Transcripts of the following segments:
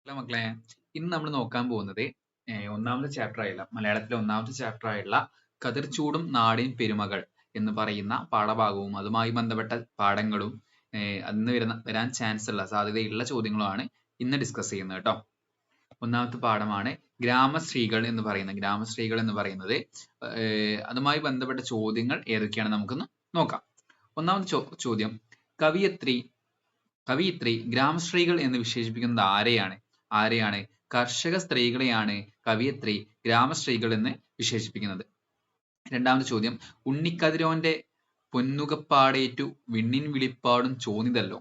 Hello മക്കളെ, ഇന്ന് നമ്മൾ നോക്കാൻ പോകുന്നത് ഒന്നാമത്തെ ചാപ്റ്റർ ആയുള്ള മലയാളത്തിലെ ഒന്നാമത്തെ ചാപ്റ്റർ ആയുള്ള കതിർച്ചൂടും നാടിൻ പെരുമകൾ എന്ന് പറയുന്ന പാഠഭാഗവും അതുമായി ബന്ധപ്പെട്ട പാഠങ്ങളും അന്ന് വരാൻ ചാൻസ് ഉള്ള സാധ്യതയുള്ള ചോദ്യങ്ങളുമാണ് ഇന്ന് ഡിസ്കസ് ചെയ്യുന്നത് കേട്ടോ. ഒന്നാമത്തെ പാഠമാണ് ഗ്രാമശ്രീകൾ എന്ന് പറയുന്നത്. അതുമായി ബന്ധപ്പെട്ട ചോദ്യങ്ങൾ ഏതൊക്കെയാണ് നമുക്കൊന്ന് നോക്കാം. ഒന്നാമത്തെ ചോദ്യം, കവിയിത്രി ഗ്രാമശ്രീകൾ എന്ന് വിശേഷിപ്പിക്കുന്നത് ആരെയാണ്? കർഷക സ്ത്രീകളെയാണ് കവിയത്രി ഗ്രാമശ്രീകൾ എന്ന് വിശേഷിപ്പിക്കുന്നത്. രണ്ടാമത്തെ ചോദ്യം, ഉണ്ണിക്കതിരോന്റെ പൊന്നുകപ്പാടേറ്റു വിണ്ണിൻ വിളിപ്പാടും ചോന്നിതല്ലോ.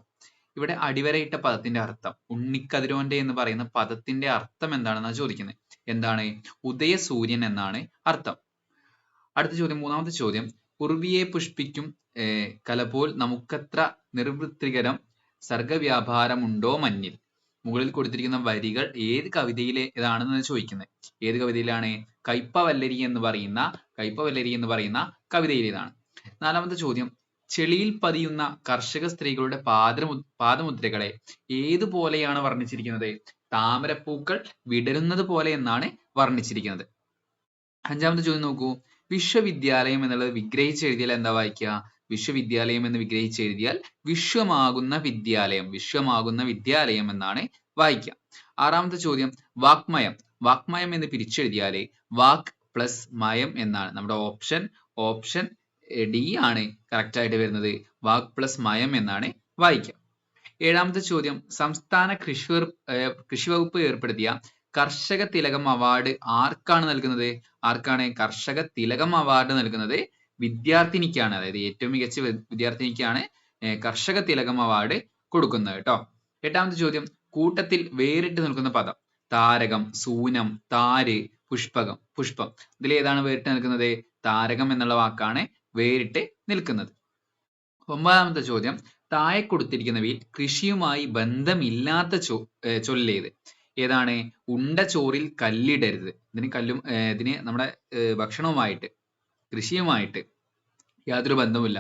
ഇവിടെ അടിവരയിട്ട പദത്തിന്റെ അർത്ഥം, ഉണ്ണിക്കതിരോന്റെ എന്ന് പറയുന്ന പദത്തിന്റെ അർത്ഥം എന്താണെന്നാണ് ചോദിക്കുന്നത്. എന്താണ്? ഉദയസൂര്യൻ എന്നാണ് അർത്ഥം. അടുത്ത ചോദ്യം, മൂന്നാമത്തെ ചോദ്യം, ഉർവിയെ പുഷ്പിക്കും കലപോൽ നമുക്കത്ര നിർവൃത്തികരം സർഗവ്യാപാരമുണ്ടോ മഞ്ഞിൽ. മുകളിൽ കൊടുത്തിരിക്കുന്ന വരികൾ ഏത് കവിതയിലേതാണെന്ന് ചോദിക്കുന്നത്. ഏത് കവിതയിലാണ്? കയ്പവല്ലരി എന്ന് പറയുന്ന കവിതയിലേതാണ്. നാലാമത്തെ ചോദ്യം, ചെളിയിൽ പതിയുന്ന കർഷക സ്ത്രീകളുടെ പാദമുദ്രകളെ ഏതുപോലെയാണ് വർണ്ണിച്ചിരിക്കുന്നത്? താമരപ്പൂക്കൾ വിടരുന്നത് പോലെ എന്നാണ് വർണ്ണിച്ചിരിക്കുന്നത്. അഞ്ചാമത്തെ ചോദ്യം നോക്കൂ, വിശ്വവിദ്യാലയം എന്നുള്ളത് വിഗ്രഹിച്ച് എഴുതിയാൽ എന്താ വായിക്കുക? വിശ്വവിദ്യാലയം എന്ന് വിഗ്രഹിച്ച് എഴുതിയാൽ വിശ്വമാകുന്ന വിദ്യാലയം എന്നാണ് വായിക്കുക. ആറാമത്തെ ചോദ്യം, വാക്മയം എന്ന് പിരിച്ചെഴുതിയാല് വാക് പ്ലസ് മയം എന്നാണ്. നമ്മുടെ ഓപ്ഷൻ ഡി ആണ് കറക്റ്റ് ആയിട്ട് വരുന്നത്. വാക് പ്ലസ് മയം എന്നാണ് വായിക്കുക. ഏഴാമത്തെ ചോദ്യം, സംസ്ഥാന കൃഷി വകുപ്പ് ഏർപ്പെടുത്തിയ കർഷക തിലകം അവാർഡ് ആർക്കാണ് നൽകുന്നത്? കർഷക തിലകം അവാർഡ് നൽകുന്നത് വിദ്യാർത്ഥിനിക്കാണ്. അതായത് ഏറ്റവും മികച്ച വിദ്യാർത്ഥിനിക്കാണ് കർഷക തിലകം അവാർഡ് കൊടുക്കുന്നത് കേട്ടോ. എട്ടാമത്തെ ചോദ്യം, കൂട്ടത്തിൽ വേറിട്ട് നിൽക്കുന്ന പദം. താരകം, സൂനം, താര്, പുഷ്പം. ഇതിൽ ഏതാണ് വേറിട്ട് നിൽക്കുന്നത്? താരകം എന്നുള്ള വാക്കാണ് വേറിട്ട് നിൽക്കുന്നത്. ഒമ്പതാമത്തെ ചോദ്യം, താഴെ കൊടുത്തിരിക്കുന്നവയിൽ കൃഷിയുമായി ബന്ധമില്ലാത്ത ചൊല്ലേത്? ഏതാണ്? ഉണ്ട ചോറിൽ കല്ലിടരുത്. ഇതിന് നമ്മുടെ ഭക്ഷണവുമായിട്ട്, കൃഷിയുമായിട്ട് യാതൊരു ബന്ധവുമില്ല.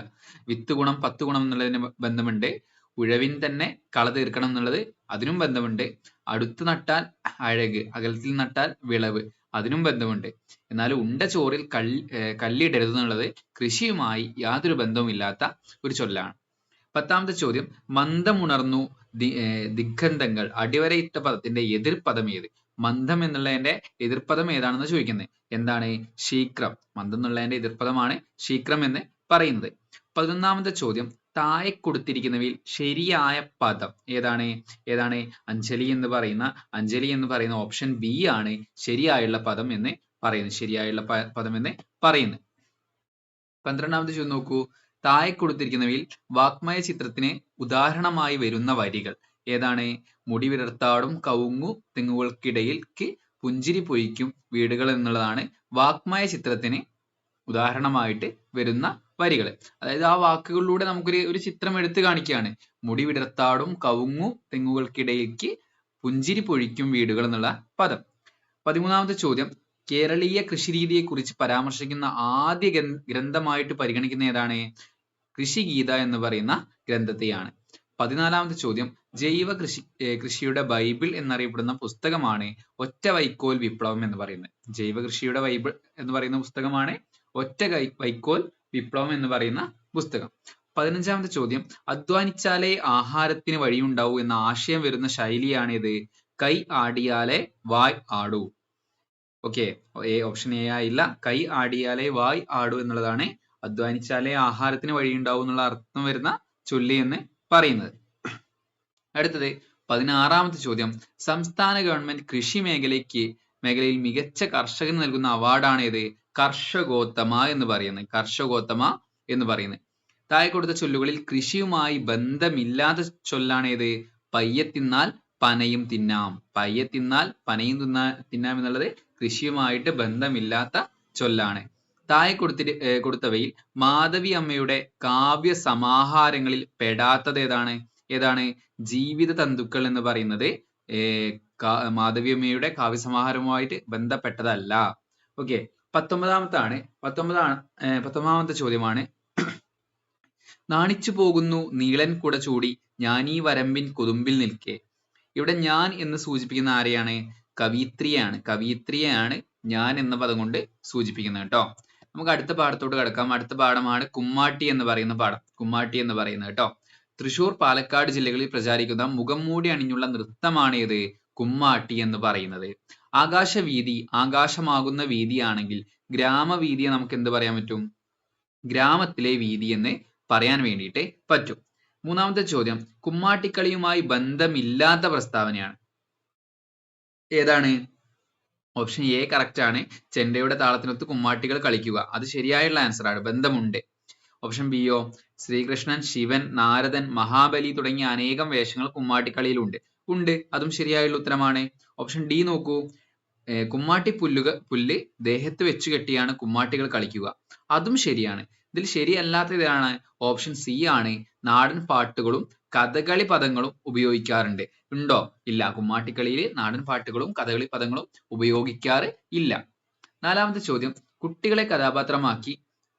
വിത്ത് ഗുണം 10 ഗുണം എന്നുള്ളതിന് ബന്ധമുണ്ട്. ഉഴവിൻ തന്നെ കള തീർക്കണം എന്നുള്ളത് അതിനും ബന്ധമുണ്ട്. അടുത്ത് നട്ടാൽ അഴക്, അകലത്തിൽ നട്ടാൽ വിളവ്, അതിനും ബന്ധമുണ്ട്. എന്നാൽ ഉണ്ട ചോറിൽ കല്ലിടരുത് എന്നുള്ളത് കൃഷിയുമായി യാതൊരു ബന്ധവുമില്ലാത്ത ഒരു ചൊല്ലാണ്. പത്താമത്തെ ചോദ്യം, മന്ദമുണർന്നു ദിഗന്ധങ്ങൾ അടിവരയിട്ട പദത്തിന്റെ എതിർപദം ഏത്? മന്ദം എന്നുള്ളതിന്റെ എതിർപദം ഏതാണെന്ന് ചോദിക്കുന്നത്. എന്താണ്? ശീക്രം. മന്ദം എന്നുള്ളതിന്റെ എതിർപദമാണ് ശീക്രം എന്ന് പറയുന്നത്. 11ാമത്തെ ചോദ്യം, താഴെ കൊടുത്തിരിക്കുന്നവയിൽ ശരിയായ പദം ഏതാണ്? അഞ്ജലി എന്ന് പറയുന്ന ഓപ്ഷൻ ബി ആണ് ശരിയായുള്ള പദം എന്ന് പറയുന്നത്. 12ാമത്തെ ചോദ്യം നോക്കൂ, താഴെ കൊടുത്തിരിക്കുന്നവയിൽ വാക്മയ ചിത്രത്തിന് ഉദാഹരണമായി വരുന്ന വരികൾ ഏതാണ്? മുടി വിടർത്താടും കവുങ്ങു തെങ്ങുകൾക്കിടയിൽക്ക് പുഞ്ചിരി പൊയ്ക്കും വീടുകൾ എന്നുള്ളതാണ് വാക്മയ ചിത്രത്തിന് ഉദാഹരണമായിട്ട് വരുന്ന വരികൾ. അതായത് ആ വാക്കുകളിലൂടെ നമുക്കൊരു ചിത്രം എടുത്തു കാണിക്കുകയാണ്. മുടി വിടർത്താടും കവുങ്ങു തെങ്ങുകൾക്കിടയിൽക്ക് പുഞ്ചിരി പൊഴിക്കും വീടുകൾ എന്നുള്ള പദം. 13ാമത്തെ ചോദ്യം, കേരളീയ കൃഷിരീതിയെ കുറിച്ച് പരാമർശിക്കുന്ന ആദ്യ ഗ്രന്ഥമായിട്ട് പരിഗണിക്കുന്ന ഏതാണ്? കൃഷിഗീത എന്ന് പറയുന്ന ഗ്രന്ഥത്തെയാണ്. 14ാമത്തെ ചോദ്യം, ജൈവ കൃഷിയുടെ ബൈബിൾ എന്നറിയപ്പെടുന്ന പുസ്തകമാണ് ഒറ്റ വൈക്കോൽ വിപ്ലവം എന്ന് പറയുന്നത്. ജൈവ കൃഷിയുടെ ബൈബിൾ എന്ന് പറയുന്ന പുസ്തകമാണ് ഒറ്റ വൈക്കോൽ വിപ്ലവം എന്ന് പറയുന്ന പുസ്തകം. 15ാമത്തെ ചോദ്യം, അധ്വാനിച്ചാലേ ആഹാരത്തിന് വഴിയുണ്ടാവൂ എന്ന ആശയം വരുന്ന ശൈലിയാണിത്? കൈ ആടിയാലേ വായ് ആടൂ. ഓക്കെ, ഓപ്ഷൻ എ ആയില്ല. കൈ ആടിയാലേ വായ് ആടൂ എന്നുള്ളതാണ് അധ്വാനിച്ചാലേ ആഹാരത്തിന് വഴിയുണ്ടാവും എന്നുള്ള അർത്ഥം വരുന്ന ചൊല്ലി എന്ന് പറയുന്നത്. അടുത്തത് 16ാമത്തെ ചോദ്യം, സംസ്ഥാന ഗവൺമെന്റ് കൃഷി മേഖലയിൽ മികച്ച കർഷകന് നൽകുന്ന അവാർഡാണ് ഏത്? കർഷകോത്തമ എന്ന് പറയുന്നത്. താഴെ കൊടുത്ത ചൊല്ലുകളിൽ കൃഷിയുമായി ബന്ധമില്ലാത്ത ചൊല്ലാണ് ഏത്? പയ്യത്തിന്നാൽ പനയും തിന്നാം. തിന്നാം എന്നുള്ളത് കൃഷിയുമായിട്ട് ബന്ധമില്ലാത്ത ചൊല്ലാണ്. താഴെ കൊടുത്തവയിൽ മാധവി അമ്മയുടെ കാവ്യ സമാഹാരങ്ങളിൽ പെടാത്തത് ഏതാണ്? ജീവിത തന്തുക്കൾ എന്ന് പറയുന്നത് മാധവി അമ്മയുടെ കാവ്യസമാഹാരവുമായിട്ട് ബന്ധപ്പെട്ടതല്ല. ഓക്കെ, 19ാമത്തെ ചോദ്യമാണ്, നാണിച്ചു പോകുന്നു നീളൻ കുട ചൂടി ഞാനീ വരമ്പിൻ കൊതുമ്പിൽ നിൽക്കെ. ഇവിടെ ഞാൻ എന്ന് സൂചിപ്പിക്കുന്ന ആരെയാണ്? കവിത്രിയാണ്. കവിത്രിയെയാണ് ഞാൻ എന്ന പദം കൊണ്ട് സൂചിപ്പിക്കുന്നത് കേട്ടോ. നമുക്ക് അടുത്ത പാഠത്തോട്ട് കിടക്കാം. അടുത്ത പാഠമാണ് കുമ്മാട്ടി എന്ന് പറയുന്ന പാഠം. കുമ്മാട്ടി എന്ന് പറയുന്നത് കേട്ടോ. തൃശൂർ, പാലക്കാട് ജില്ലകളിൽ പ്രചാരിക്കുന്ന മുഖം മൂടി അണിഞ്ഞുള്ള നൃത്തമാണ് ഏത്? കുമ്മാട്ടി എന്ന് പറയുന്നത്. ആകാശവീതി ആകാശമാകുന്ന വീതിയാണെങ്കിൽ ഗ്രാമവീതിയെ നമുക്ക് എന്ത് പറയാൻ പറ്റും? ഗ്രാമത്തിലെ വീതി എന്ന് പറയാൻ വേണ്ടിയിട്ട് പറ്റും. മൂന്നാമത്തെ ചോദ്യം കുമ്മാട്ടിക്കളിയുമായി ബന്ധമില്ലാത്ത പ്രസ്താവനയാണ്. ഏതാണ്? ഓപ്ഷൻ എ കറക്റ്റ് ആണ്. ചെണ്ടയുടെ താളത്തിനൊത്ത് കുമ്മാട്ടികൾ കളിക്കുക. അത് ശരിയായുള്ള ആൻസർ ആണ്. ബന്ധമുണ്ട്. ഓപ്ഷൻ ബിയോ? ശ്രീകൃഷ്ണൻ, ശിവൻ, നാരദൻ, മഹാബലി തുടങ്ങിയ അനേകം വേഷങ്ങൾ കുമ്മാട്ടിക്കളിയിലുണ്ട്. ഉണ്ട്. അതും ശരിയായുള്ള ഉത്തരമാണ്. ഓപ്ഷൻ ഡി നോക്കൂ. കുമ്മാട്ടി പുല്ല് ദേഹത്ത് വെച്ച് കെട്ടിയാണ് കുമ്മാട്ടികൾ കളിക്കുക. അതും ശരിയാണ്. ഇതിൽ ശരിയല്ലാത്ത ഇതാണ് ഓപ്ഷൻ സി ആണ്. നാടൻ പാട്ടുകളും കഥകളി പദങ്ങളും ഉപയോഗിക്കാറുണ്ട്. ഉണ്ടോ? ഇല്ല. കുമ്മാട്ടിക്കളിയിൽ നാടൻ പാട്ടുകളും കഥകളി പദങ്ങളും ഉപയോഗിക്കാറ് ഇല്ല. നാലാമത്തെ ചോദ്യം കുട്ടികളെ കഥാപാത്രമാക്കി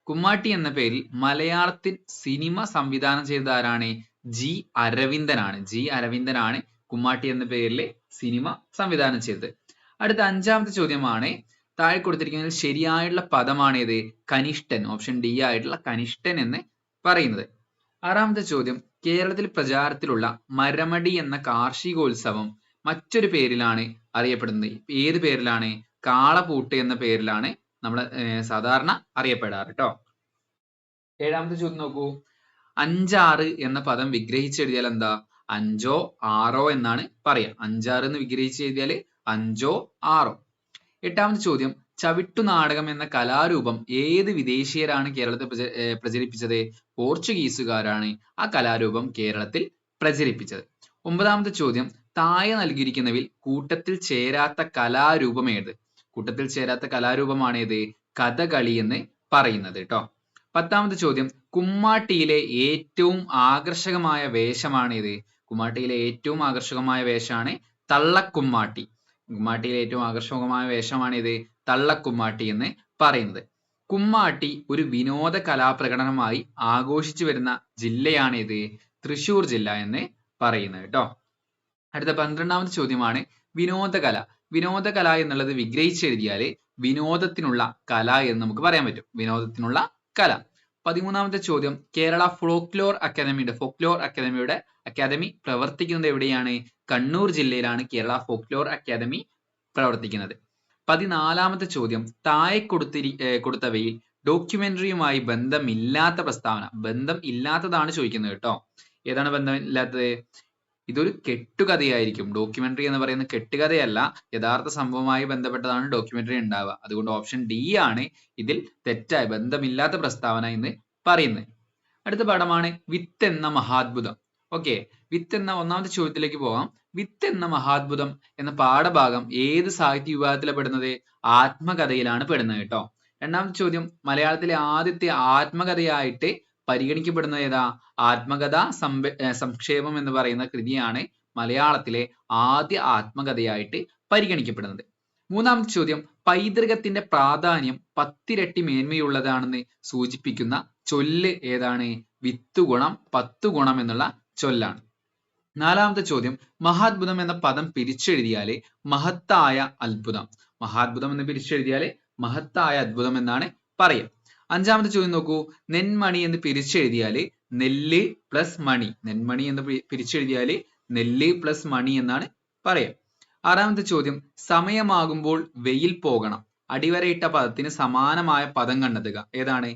കുമ്മാട്ടി എന്ന പേരിൽ മലയാളത്തിൽ സിനിമ സംവിധാനം ചെയ്തത് ആരാണ്? ജി അരവിന്ദനാണ്. ജി അരവിന്ദനാണ് കുമ്മാട്ടി എന്ന പേരിൽ സിനിമ സംവിധാനം ചെയ്തത്. അടുത്ത അഞ്ചാമത്തെ ചോദ്യമാണ് താഴെ കൊടുത്തിരിക്കുന്നതിൽ ശരിയായുള്ള പദമാണ് ഏത്? കനിഷ്ഠൻ. ഓപ്ഷൻ ഡി ആയിട്ടുള്ള കനിഷ്ഠൻ എന്ന് പറയുന്നത്. ആറാമത്തെ ചോദ്യം കേരളത്തിൽ പ്രചാരത്തിലുള്ള മരമടി എന്ന കാർഷികോത്സവം മറ്റൊരു പേരിലാണ് അറിയപ്പെടുന്നത്. ഏത് പേരിലാണ്? കാളപൂട്ട് എന്ന പേരിലാണ് നമ്മൾ സാധാരണ അറിയപ്പെടാറ് കേട്ടോ. ഏഴാമത്തെ ചോദ്യം നോക്കൂ. അഞ്ചാറ് എന്ന പദം വിഗ്രഹിച്ചെഴുതിയാൽ എന്താ? അഞ്ചോ ആറോ എന്നാണ് പറയാ. അഞ്ചാറ് എന്ന് വിഗ്രഹിച്ചെഴുതിയാൽ അഞ്ചോ ആറോ. എട്ടാമത്തെ ചോദ്യം ചവിട്ടുനാടകം എന്ന കലാരൂപം ഏത് വിദേശീയരാണ് കേരളത്തിൽ പ്രചരിപ്പിച്ചത്? പോർച്ചുഗീസുകാരാണ് ആ കലാരൂപം കേരളത്തിൽ പ്രചരിപ്പിച്ചത്. ഒമ്പതാമത്തെ ചോദ്യം താഴെ നൽകിയിരിക്കുന്നവയിൽ കൂട്ടത്തിൽ ചേരാത്ത കലാരൂപം ഏത്? കൂട്ടത്തിൽ ചേരാത്ത കലാരൂപമാണ് ഏത്? കഥകളി എന്ന് പറയുന്നത് കേട്ടോ. പത്താമത്തെ ചോദ്യം കുമ്മാട്ടിയിലെ ഏറ്റവും ആകർഷകമായ വേഷമാണ് ഏത്? കുമ്മാട്ടിയിലെ ഏറ്റവും ആകർഷകമായ വേഷമാണ് തള്ളക്കുമ്മാട്ടി. കുമ്മാട്ടിയിലെ ഏറ്റവും ആകർഷകമായ വേഷമാണ് ഇത് തള്ളക്കുമ്മാട്ടി എന്ന് പറയുന്നത്. കുമ്മാട്ടി ഒരു വിനോദ കലാപ്രകടനമായി ആഘോഷിച്ചു വരുന്ന ജില്ലയാണ് ഇത് തൃശ്ശൂർ ജില്ല എന്ന് പറയുന്നത് കേട്ടോ. അടുത്ത 12ാമത്തെ ചോദ്യമാണ് വിനോദകല. വിനോദകല എന്നുള്ളത് വിഗ്രഹിച്ചെഴുതിയാല് വിനോദത്തിനുള്ള കല എന്ന് നമുക്ക് പറയാൻ പറ്റും. വിനോദത്തിനുള്ള കല. 13ാമത്തെ ചോദ്യം കേരള ഫോക്ലോർ അക്കാദമിയുടെ അക്കാദമി പ്രവർത്തിക്കുന്നത് എവിടെയാണ്? കണ്ണൂർ ജില്ലയിലാണ് കേരള ഫോക്ലോർ അക്കാദമി പ്രവർത്തിക്കുന്നത്. 14ാമത്തെ ചോദ്യം താഴെ കൊടുത്തവയിൽ ഡോക്യുമെന്ററിയുമായി ബന്ധമില്ലാത്ത പ്രസ്താവന. ബന്ധം ഇല്ലാത്തതാണ് ചോദിക്കുന്നത് കേട്ടോ. ഏതാണ് ബന്ധമില്ലാത്തത്? ഇതൊരു കെട്ടുകഥയായിരിക്കും. ഡോക്യുമെന്ററി എന്ന് പറയുന്ന കെട്ടുകഥയല്ല, യഥാർത്ഥ സംഭവവുമായി ബന്ധപ്പെട്ടതാണ് ഡോക്യുമെന്ററി ഉണ്ടാവുക. അതുകൊണ്ട് ഓപ്ഷൻ ഡി ആണ് ഇതിൽ തെറ്റായ ബന്ധമില്ലാത്ത പ്രസ്താവന എന്ന് പറയുന്നത്. അടുത്ത പാഠമാണ് വിത്ത് എന്ന മഹാത്ഭുതം. ഓക്കെ, വിത്ത് എന്ന ഒന്നാമത്തെ ചോദ്യത്തിലേക്ക് പോകാം. വിത്ത് എന്ന മഹാത്ഭുതം എന്ന പാഠഭാഗം ഏത് സാഹിത്യ വിഭാഗത്തിലാണ് പെടുന്നത്? ആത്മകഥയിലാണ് പെടുന്നത് കേട്ടോ. രണ്ടാമത്തെ ചോദ്യം മലയാളത്തിലെ ആദ്യത്തെ ആത്മകഥയായിട്ട് പരിഗണിക്കപ്പെടുന്നത് ഏതാ? ആത്മകഥാ സംക്ഷേപം എന്ന് പറയുന്ന കൃതിയാണ് മലയാളത്തിലെ ആദ്യ ആത്മകഥയായിട്ട് പരിഗണിക്കപ്പെടുന്നത്. മൂന്നാമത്തെ ചോദ്യം പൈതൃകത്തിന്റെ പ്രാധാന്യം 10 ഇരട്ടി മേന്മയുള്ളതാണെന്ന് സൂചിപ്പിക്കുന്ന ചൊല്ല് ഏതാണ്? വിത്ത് ഗുണം 10 ഗുണം എന്നുള്ള ചൊല്ലാണ്. നാലാമത്തെ ചോദ്യം മഹാത്ഭുതം എന്ന പദം പിരിച്ചെഴുതിയാല് മഹത്തായ അത്ഭുതം. മഹാത്ഭുതം എന്ന് പിരിച്ചെഴുതിയാല് മഹത്തായ അത്ഭുതം എന്നാണ് പറയുക. അഞ്ചാമത്തെ ചോദ്യം നോക്കൂ. നെന്മണി എന്ന് പിരിച്ചെഴുതിയാല് നെല്ല് പ്ലസ് മണി. നെന്മണി എന്ന് പിരിച്ചെഴുതിയാല് നെല്ല് പ്ലസ് മണി എന്നാണ് പറയുക. ആറാമത്തെ ചോദ്യം സമയമാകുമ്പോൾ വെയിൽ പോകണം. അടിവരയിട്ട പദത്തിന് സമാനമായ പദം കണ്ടെത്തുക. ഏതാണ്?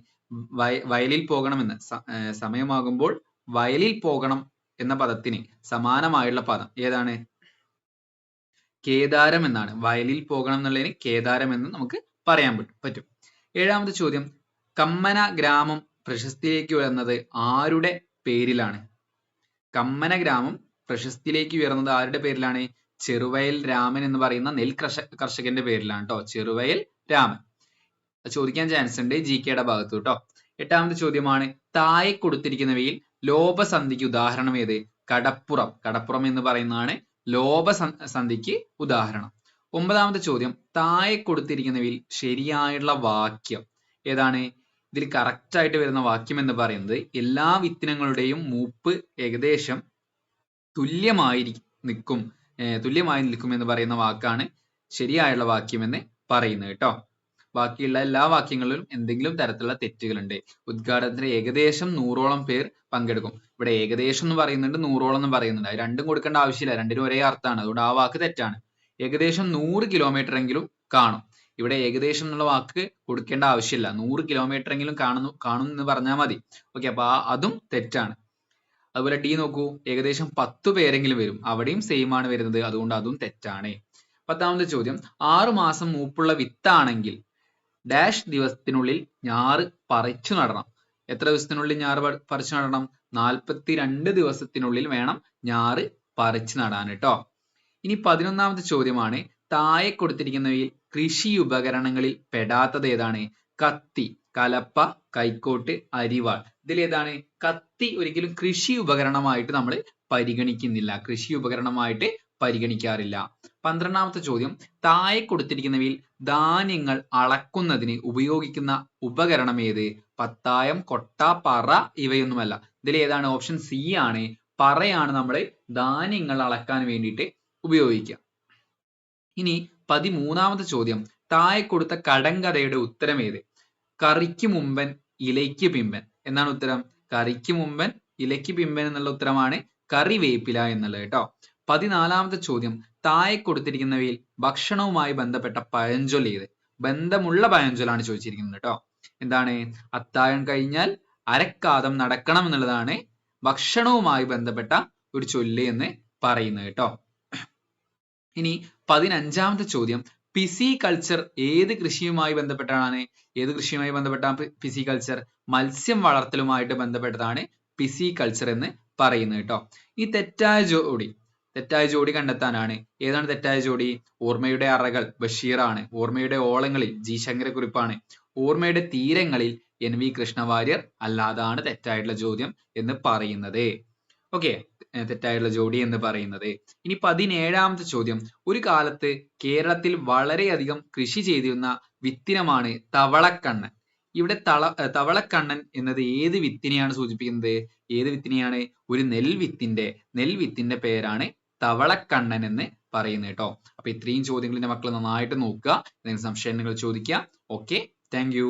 വയലിൽ പോകണം എന്ന്. സമയമാകുമ്പോൾ വയലിൽ പോകണം എന്ന പദത്തിന് സമാനമായുള്ള പദം ഏതാണ്? കേദാരം എന്നാണ്. വയലിൽ പോകണം എന്നുള്ളതിന് കേദാരം എന്ന് നമുക്ക് പറയാൻ പറ്റും. ഏഴാമത്തെ ചോദ്യം കമ്മന ഗ്രാമം പ്രശസ്തിയിലേക്ക് ഉയർന്നത് ആരുടെ പേരിലാണ്? കമ്മന ഗ്രാമം പ്രശസ്തിയിലേക്ക് ഉയർന്നത് ആരുടെ പേരിലാണ്? ചെറുവയൽ രാമൻ എന്ന് പറയുന്ന നെൽ കർഷകന്റെ പേരിലാണ് കേട്ടോ. ചെറുവയൽ രാമൻ. ചോദിക്കാൻ ചാൻസ് ഉണ്ട് GK ഭാഗത്ത് കേട്ടോ. എട്ടാമത്തെ ചോദ്യമാണ് താഴെ കൊടുത്തിരിക്കുന്നവയിൽ ലോപസന്ധിക്ക് ഉദാഹരണം ഏത്? കടപ്പുറം. കടപ്പുറം എന്ന് പറയുന്നതാണ് ലോപസന്ധിക്ക് ഉദാഹരണം. ഒമ്പതാമത്തെ ചോദ്യം താഴെ കൊടുത്തിരിക്കുന്നവയിൽ ശരിയായുള്ള വാക്യം ഏതാണ്? ഇതിൽ കറക്റ്റ് ആയിട്ട് വരുന്ന വാക്യം എന്ന് പറയുന്നത് എല്ലാ വിത്തിനങ്ങളുടെയും മൂപ്പ് ഏകദേശം തുല്യമായി നിൽക്കും തുല്യമായി നിൽക്കുമെന്ന് പറയുന്ന വാക്കാണ് ശരിയായുള്ള വാക്യമെന്ന് പറയുന്നത് കേട്ടോ. ബാക്കിയുള്ള എല്ലാ വാക്യങ്ങളിലും എന്തെങ്കിലും തരത്തിലുള്ള തെറ്റുകളുണ്ട്. ഉദ്ഘാടനത്തിന് ഏകദേശം 100ഓളം പേർ പങ്കെടുക്കും. ഇവിടെ ഏകദേശം എന്ന് പറയുന്നുണ്ട്, 100ഓളം എന്ന് പറയുന്നുണ്ട്. അത് രണ്ടും കൊടുക്കേണ്ട ആവശ്യമില്ല, രണ്ടിനും ഒരേ അർത്ഥമാണ്. അതുകൊണ്ട് ആ വാക്ക് തെറ്റാണ്. ഏകദേശം 100 കിലോമീറ്റർ എങ്കിലും കാണും. ഇവിടെ ഏകദേശം എന്നുള്ള വാക്ക് കൊടുക്കേണ്ട ആവശ്യമില്ല. 100 കിലോമീറ്റർ എങ്കിലും കാണും എന്ന് പറഞ്ഞാൽ മതി. ഓക്കെ, അപ്പൊ അതും തെറ്റാണ്. അതുപോലെ ഡി നോക്കൂ, ഏകദേശം 10 പേരെങ്കിലും വരും. അവിടെയും സെയിം ആണ് വരുന്നത്. അതുകൊണ്ട് അതും തെറ്റാണ്. 10ാമത്തെ ചോദ്യം, 6 മാസം മൂപ്പുള്ള വിത്താണെങ്കിൽ ഡാഷ് ദിവസത്തിനുള്ളിൽ ഞാറ് പറിച്ചു നടണം. എത്ര ദിവസത്തിനുള്ളിൽ ഞാറ് പറിച്ചു നടണം? 42 ദിവസത്തിനുള്ളിൽ വേണം ഞാറ് പറിച്ചു നടാൻ കേട്ടോ. ഇനി 11ാമത്തെ ചോദ്യമാണ്, താഴെ കൊടുത്തിരിക്കുന്നവയിൽ കൃഷി ഉപകരണങ്ങളിൽ പെടാത്തത് ഏതാണ്? കത്തി, കലപ്പ, കൈക്കോട്ട്, അരിവാൾ. ഇതിൽ ഏതാണ്? കത്തി ഒരിക്കലും കൃഷി ഉപകരണമായിട്ട് നമ്മൾ പരിഗണിക്കുന്നില്ല, കൃഷി ഉപകരണമായിട്ട് പരിഗണിക്കാറില്ല. 12ാമത്തെ ചോദ്യം, താഴെ കൊടുത്തിരിക്കുന്നവയിൽ ധാന്യങ്ങൾ അളക്കുന്നതിന് ഉപയോഗിക്കുന്ന ഉപകരണം ഏത്? പത്തായം, കൊട്ട, പറ ഇവയൊന്നുമല്ല. ഇതിൽ ഏതാണ്? ഓപ്ഷൻ സി ആണ്, പറയാണ് നമ്മൾ ധാന്യങ്ങൾ അളക്കാൻ വേണ്ടിയിട്ട് ഉപയോഗിക്കുക. ഇനി 13ാമത്തെ ചോദ്യം, താഴെ കൊടുത്ത കടങ്കഥയുടെ ഉത്തരം ഏത്? കറിക്ക് മുമ്പൻ ഇലയ്ക്ക് പിമ്പൻ എന്നാണ് ഉത്തരം. കറിക്ക് മുമ്പൻ ഇലയ്ക്ക് പിമ്പൻ എന്നുള്ള ഉത്തരമാണ് കറിവേപ്പില എന്നുള്ളത് കേട്ടോ. 14ാമത്തെ ചോദ്യം, താഴെ കൊടുത്തിരിക്കുന്നവയിൽ ഭക്ഷണവുമായി ബന്ധപ്പെട്ട പഴഞ്ചൊല്ല് ഏത്? ബന്ധമുള്ള പഴഞ്ചൊല്ലാണ് ചോദിച്ചിരിക്കുന്നത് കേട്ടോ. എന്താണ്? അത്താഴം കഴിഞ്ഞാൽ അരക്കാതം നടക്കണം എന്നുള്ളതാണ് ഭക്ഷണവുമായി ബന്ധപ്പെട്ട ഒരു ചൊല്ല് എന്ന് പറയുന്നത് കേട്ടോ. ഇനി 15ാമത്തെ ചോദ്യം, പിസികൾച്ചർ ഏത് കൃഷിയുമായി ബന്ധപ്പെട്ടാണ്? ഏത് കൃഷിയുമായി ബന്ധപ്പെട്ട പിസികൾച്ചർ? മത്സ്യം വളർത്തലുമായിട്ട് ബന്ധപ്പെട്ടതാണ് പിസികൾച്ചർ എന്ന് പറയുന്നത് കേട്ടോ. ഈ തെറ്റായ ജോഡി കണ്ടെത്താനാണ്. ഏതാണ് തെറ്റായ ജോഡി? ഓർമ്മയുടെ അറകൾ ബഷീറാണ്. ഓർമ്മയുടെ ഓളങ്ങളിൽ ജി ശങ്കരക്കുറിപ്പാണ്. ഓർമ്മയുടെ തീരങ്ങളിൽ NV കൃഷ്ണവാര്യർ അല്ലാതാണ് തെറ്റായിട്ടുള്ള ചോദ്യം എന്ന് പറയുന്നത്. ഓക്കെ, തെറ്റായിട്ടുള്ള ജോഡി എന്ന് പറയുന്നത്. ഇനി 17ാമത്തെ ചോദ്യം, ഒരു കാലത്ത് കേരളത്തിൽ വളരെയധികം കൃഷി ചെയ്തിരുന്ന വിത്തിനമാണ് തവളക്കണ്ണൻ. ഇവിടെ തവളക്കണ്ണൻ എന്നത് ഏത് വിത്തിനെയാണ് സൂചിപ്പിക്കുന്നത്? ഏത് വിത്തിനെയാണ്? ഒരു നെൽവിത്തിന്റെ പേരാണ് തവളക്കണ്ണൻ എന്ന് പറയുന്നത് കേട്ടോ. അപ്പൊ ഇത്രയും ചോദ്യങ്ങൾ മക്കൾ നന്നായിട്ട് നോക്കുക. എന്തെങ്കിലും സംശയങ്ങൾ ചോദിക്കുക. Okay, thank you.